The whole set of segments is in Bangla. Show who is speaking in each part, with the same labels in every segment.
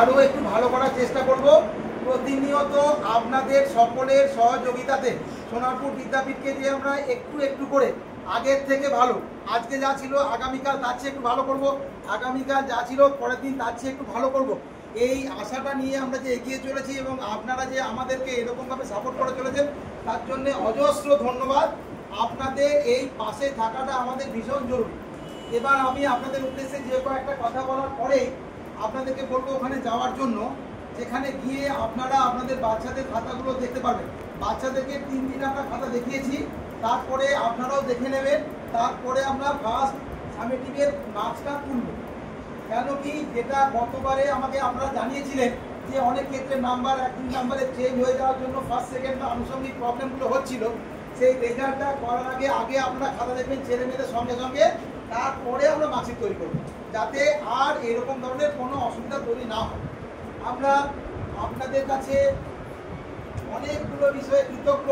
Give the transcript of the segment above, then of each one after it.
Speaker 1: আরও একটু ভালো করার চেষ্টা করব। প্রতিনিয়ত আপনাদের সকলের সহযোগিতাতে সোনারপুর বিদ্যাপীঠকে যে আমরা একটু একটু করে আগের থেকে ভালো, আজকে যা ছিল আগামীকাল তার চেয়ে একটু ভালো করব, আগামীকাল যা ছিল পরের দিন তার চেয়ে একটু ভালো করব, এই আশাটা নিয়ে আমরা যে এগিয়ে চলেছি এবং আপনারা যে আমাদেরকে এরকমভাবে সাপোর্ট করে চলেছেন তার জন্য অজস্র ধন্যবাদ। আপনাদের এই পাশে থাকাটা আমাদের ভীষণ জরুরি। এবার আমি আপনাদের উদ্দেশ্যে যে কয়েকটা কথা বলার পরেই আপনাদেরকে বলবো ওখানে যাওয়ার জন্য, যেখানে গিয়ে আপনারা আপনাদের বাচ্চাদের খাতাগুলো দেখতে পারবেন। বাচ্চাদেরকে 3 দিন আমরা খাতা দেখিয়েছি, তারপরে আপনারাও দেখে নেবেন। তারপরে আমরা ফার্স্ট সামেটিভের মার্কসটা তুলব। কেন কি, যেটা গতবারে আমাকে আপনারা জানিয়েছিলেন যে অনেক ক্ষেত্রে নাম্বার 1-2 নাম্বারে চেঞ্জ হয়ে যাওয়ার জন্য ফার্স্ট সেকেন্ড বা আনুষঙ্গিক প্রবলেমগুলো হচ্ছিল, সেই রেজাল্টটা করার আগে আপনারা খাতা দেখবেন ছেলে মেয়েদের সঙ্গে সঙ্গে, তারপরে আমরা মার্কশিট তৈরি করব, যাতে আর এরকম ধরনের কোনো অসুবিধা তৈরি না হয়। আমরা আপনাদের কাছে অনেকগুলো বিষয়ে কৃতজ্ঞ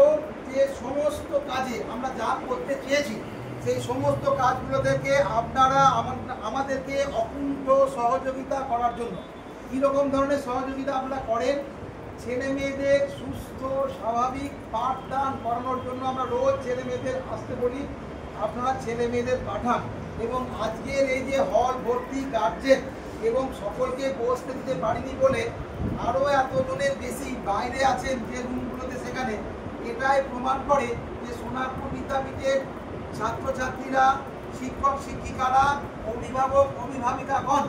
Speaker 1: যে সমস্ত কাজে আমরা যা করতে চেয়েছি সেই সমস্ত কাজগুলো থেকে আপনারা আমাদেরকে অকুণ্ঠ সহযোগিতা করার জন্য। কীরকম ধরনের সহযোগিতা আপনারা করেন, ছেলে মেয়েদের সুস্থ স্বাভাবিক পাঠদান করানোর জন্য আমরা রোজ ছেলে মেয়েদের আসতে বলি, আপনারা ছেলে মেয়েদের পাঠান। এবং আজকের এই যে হল ভর্তি গার্জেন এবং সকলকে বসতে দিতে পারিনি বলে আরও এতজনের বেশি বাইরে আছেন যে রুমগুলোতে, সেখানে এটাই প্রমাণ করে যে সোনারপুর বিদ্যাপীঠের ছাত্রছাত্রীরা, শিক্ষক শিক্ষিকারা, অভিভাবক অভিভাবিকাগণ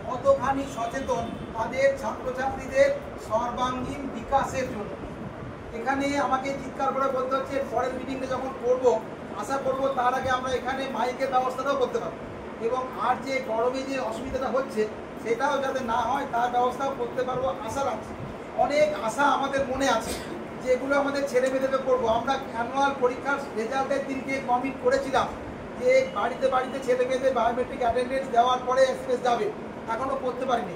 Speaker 1: কতখানি সচেতন তাদের ছাত্রছাত্রীদের সর্বাঙ্গীন বিকাশের জন্য। এখানে আমাকে চিৎকার করে বলতে হচ্ছে, পরের মিটিংটা যখন করব আশা করব তার আগে আমরা এখানে মাইকের ব্যবস্থাটাও করতে পারবো, এবং আর যে গরমে যে অসুবিধাটা হচ্ছে সেটাও যাতে না হয় তার ব্যবস্থাও করতে পারবো আশা রাখছি। অনেক আশা আমাদের মনে আছে যেগুলো আমাদের ছেলে মেয়েদেরকে করবো। আমরা অ্যানুয়াল পরীক্ষার রেজাল্টের দিনকে কমিট করেছিলাম যে বাড়িতে বাড়িতে ছেলে মেয়েদের বায়োমেট্রিক অ্যাটেন্ডেন্স দেওয়ার পরে এক্সপ্রেস যাবে, এখনও করতে পারিনি।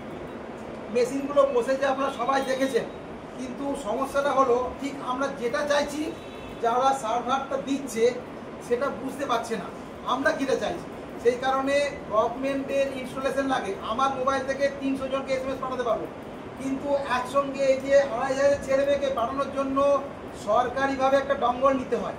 Speaker 1: মেশিনগুলো বসেছে আপনারা সবাই দেখেছেন, কিন্তু সমস্যাটা হলো ঠিক আমরা যেটা চাইছি যারা সার্ভারটা দিচ্ছে সেটা বুঝতে পারছে না আমরা কীটা চাইছি। সেই কারণে গভর্নমেন্টের ইনস্টলেশন লাগে। আমার মোবাইল থেকে 300 জনকে এসএমএস পাঠাতে পারবো, কিন্তু একসঙ্গে এই যে 2500 ছেলে মেয়েকে পাঠানোর জন্য সরকারিভাবে একটা ডঙ্গল নিতে হয়।